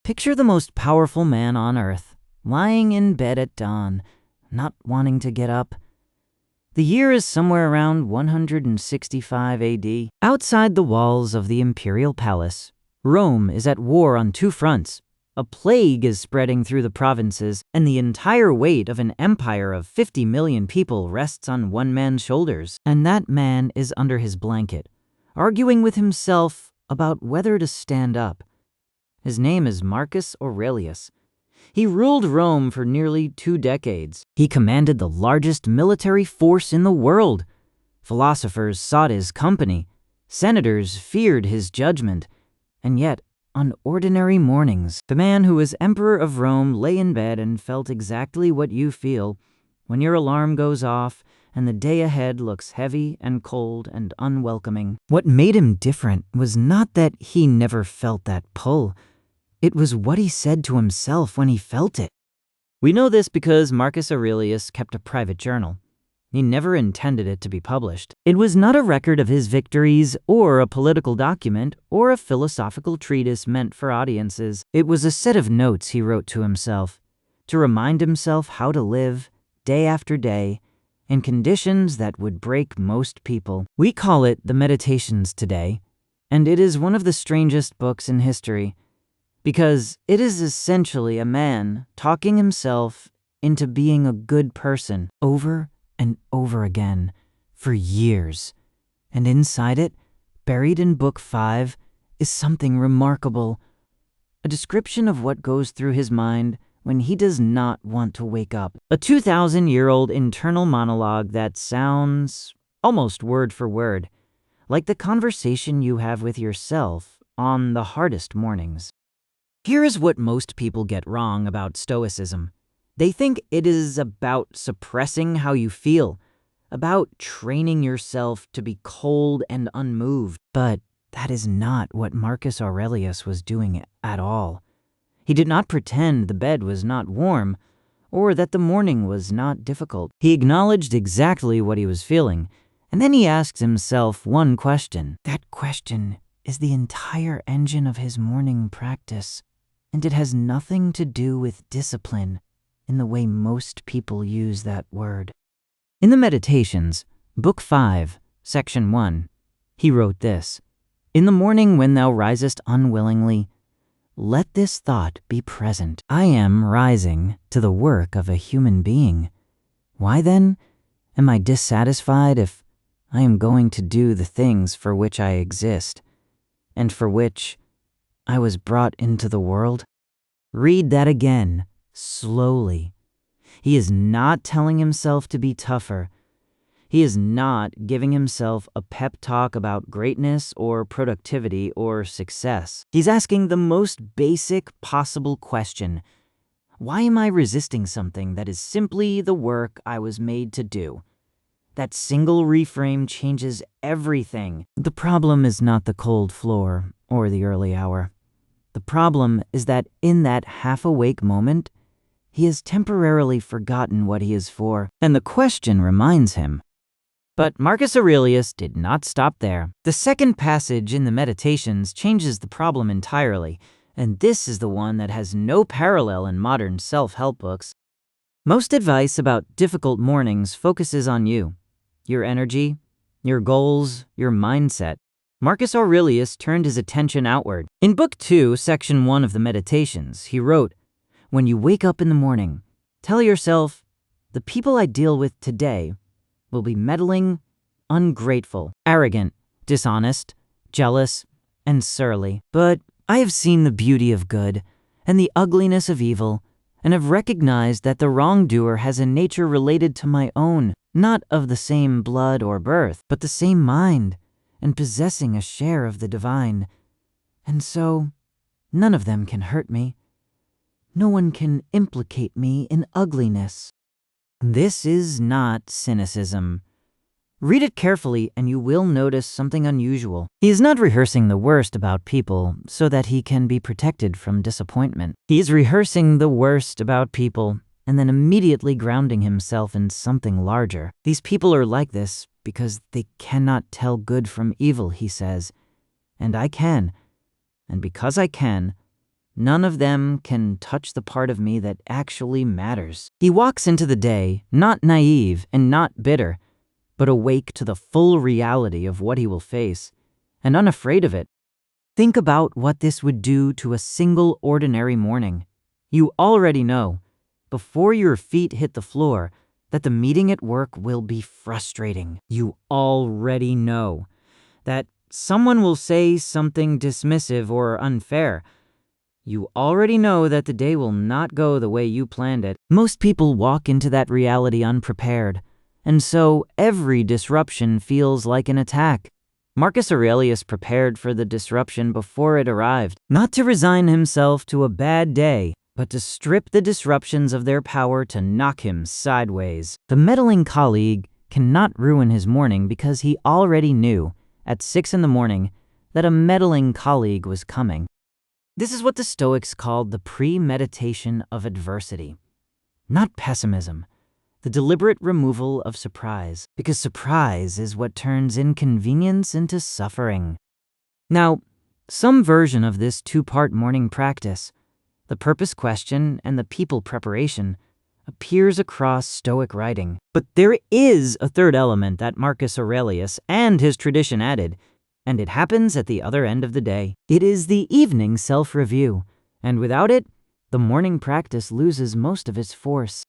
Picture the most powerful man on earth, lying in bed at dawn, not wanting to get up. The year is somewhere around 165 AD. Outside the walls of the imperial palace, Rome is at war on two fronts. A plague is spreading through the provinces, and the entire weight of an empire of 50 million people rests on one man's shoulders. And that man is under his blanket, arguing with himself about whether to stand up. His name is Marcus Aurelius. He ruled Rome for nearly 2 decades. He commanded the largest military force in the world. Philosophers sought his company. Senators feared his judgment. And yet, on ordinary mornings, the man who was emperor of Rome lay in bed and felt exactly what you feel when your alarm goes off and the day ahead looks heavy and cold and unwelcoming. What made him different was not that he never felt that pull. It was what he said to himself when he felt it. We know this because Marcus Aurelius kept a private journal. He never intended it to be published. It was not a record of his victories or a political document or a philosophical treatise meant for audiences. It was a set of notes he wrote to himself to remind himself how to live day after day in conditions that would break most people. We call it the Meditations today, and it is one of the strangest books in history because it is essentially a man talking himself into being a good person over and over again for years. And inside it, buried in Book 5, is something remarkable. A description of what goes through his mind when he does not want to wake up. A 2,000-year-old internal monologue that sounds almost word for word, like the conversation you have with yourself on the hardest mornings. Here is what most people get wrong about Stoicism. They think it is about suppressing how you feel, about training yourself to be cold and unmoved. But that is not what Marcus Aurelius was doing at all. He did not pretend the bed was not warm or that the morning was not difficult. He acknowledged exactly what he was feeling, and then he asked himself one question. That question is the entire engine of his morning practice, and it has nothing to do with discipline in the way most people use that word. In the Meditations, Book 5, Section 1, he wrote this: "In the morning when thou risest unwillingly, let this thought be present. I am rising to the work of a human being. Why then am I dissatisfied if I am going to do the things for which I exist and for which I was brought into the world?" Read that again, slowly. He is not telling himself to be tougher. He is not giving himself a pep talk about greatness or productivity or success. He's asking the most basic possible question. Why am I resisting something that is simply the work I was made to do? That single reframe changes everything. The problem is not the cold floor or the early hour. The problem is that in that half-awake moment, he has temporarily forgotten what he is for, and the question reminds him. But Marcus Aurelius did not stop there. The second passage in the Meditations changes the problem entirely, and this is the one that has no parallel in modern self-help books. Most advice about difficult mornings focuses on you, your energy, your goals, your mindset. Marcus Aurelius turned his attention outward. In Book 2, Section 1 of the Meditations, he wrote, "When you wake up in the morning, tell yourself, the people I deal with today will be meddling, ungrateful, arrogant, dishonest, jealous, and surly. But I have seen the beauty of good and the ugliness of evil, and have recognized that the wrongdoer has a nature related to my own, not of the same blood or birth, but the same mind, and possessing a share of the divine. And so, none of them can hurt me. No one can implicate me in ugliness." This is not cynicism. Read it carefully and you will notice something unusual. He is not rehearsing the worst about people so that he can be protected from disappointment. He is rehearsing the worst about people and then immediately grounding himself in something larger. These people are like this because they cannot tell good from evil, he says. And I can. And because I can, none of them can touch the part of me that actually matters. He walks into the day not naive and not bitter, but awake to the full reality of what he will face, and unafraid of it. Think about what this would do to a single ordinary morning. You already know, before your feet hit the floor, that the meeting at work will be frustrating. You already know that someone will say something dismissive or unfair. You already know that the day will not go the way you planned it. Most people walk into that reality unprepared, and so every disruption feels like an attack. Marcus Aurelius prepared for the disruption before it arrived, not to resign himself to a bad day, but to strip the disruptions of their power to knock him sideways. The meddling colleague cannot ruin his morning because he already knew, at 6 in the morning, that a meddling colleague was coming. This is what the Stoics called the premeditation of adversity. Not pessimism, the deliberate removal of surprise, because surprise is what turns inconvenience into suffering. Now, some version of this two-part morning practice, the purpose question and the people preparation, appears across Stoic writing. But there is a third element that Marcus Aurelius and his tradition added, and it happens at the other end of the day. It is the evening self-review, and without it, the morning practice loses most of its force.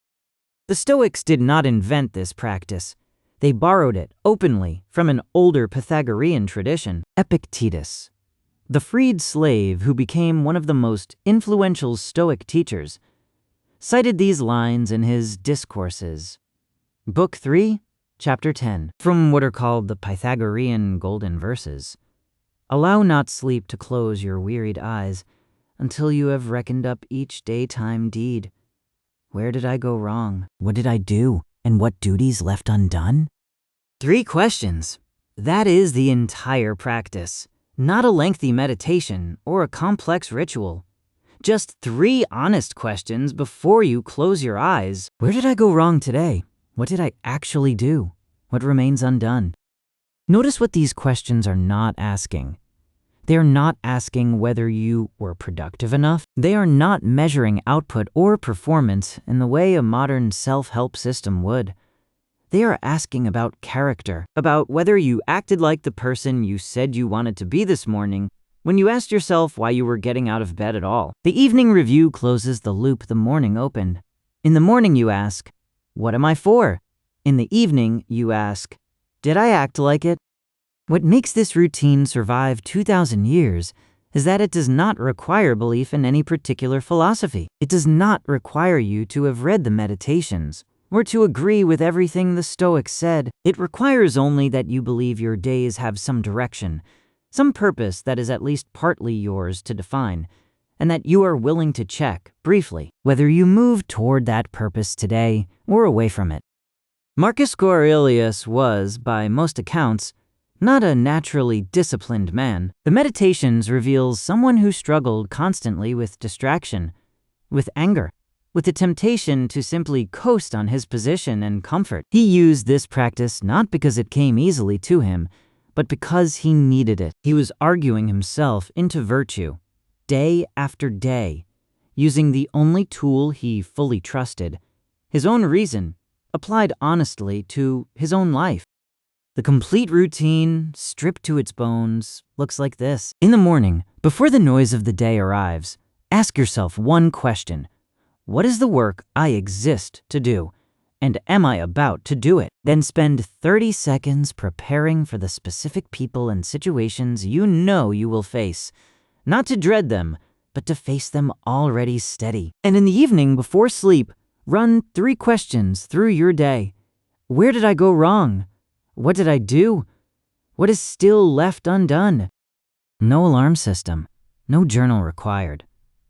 The Stoics did not invent this practice. They borrowed it openly from an older Pythagorean tradition, Epictetus, the freed slave who became one of the most influential Stoic teachers, cited these lines in his Discourses. Book 3, Chapter 10, from what are called the Pythagorean Golden Verses. Allow not sleep to close your wearied eyes until you have reckoned up each daytime deed. Where did I go wrong? What did I do? And what duties left undone? 3 questions. That is the entire practice. Not a lengthy meditation or a complex ritual. Just 3 honest questions before you close your eyes. Where did I go wrong today? What did I actually do? What remains undone? Notice what these questions are not asking. They are not asking whether you were productive enough. They are not measuring output or performance in the way a modern self-help system would. They are asking about character, about whether you acted like the person you said you wanted to be this morning when you asked yourself why you were getting out of bed at all. The evening review closes the loop the morning opened. In the morning you ask, what am I for? In the evening you ask, did I act like it? What makes this routine survive 2,000 years is that it does not require belief in any particular philosophy. It does not require you to have read the Meditations or to agree with everything the Stoics said. It requires only that you believe your days have some direction, some purpose that is at least partly yours to define, and that you are willing to check, briefly, whether you move toward that purpose today or away from it. Marcus Aurelius was, by most accounts, not a naturally disciplined man. The Meditations reveals someone who struggled constantly with distraction, with anger, with the temptation to simply coast on his position and comfort. He used this practice not because it came easily to him, but because he needed it. He was arguing himself into virtue, day after day, using the only tool he fully trusted, his own reason, applied honestly to his own life. The complete routine, stripped to its bones, looks like this. In the morning, before the noise of the day arrives, ask yourself one question. What is the work I exist to do? And am I about to do it? Then spend 30 seconds preparing for the specific people and situations you know you will face. Not to dread them, but to face them already steady. And in the evening before sleep, run 3 questions through your day. Where did I go wrong? What did I do? What is still left undone? No alarm system, no journal required,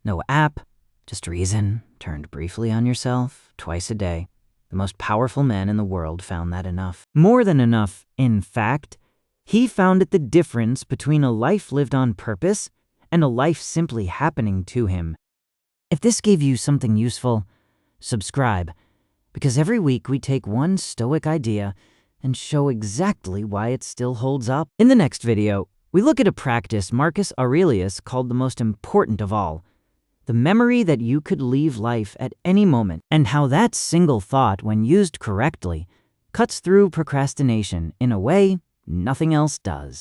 no app, just reason turned briefly on yourself twice a day. The most powerful man in the world found that enough. More than enough, in fact. He found it the difference between a life lived on purpose and a life simply happening to him. If this gave you something useful, subscribe, because every week we take one Stoic idea and show exactly why it still holds up. In the next video, we look at a practice Marcus Aurelius called the most important of all. the memory that you could leave life at any moment, and how that single thought, when used correctly, cuts through procrastination in a way nothing else does.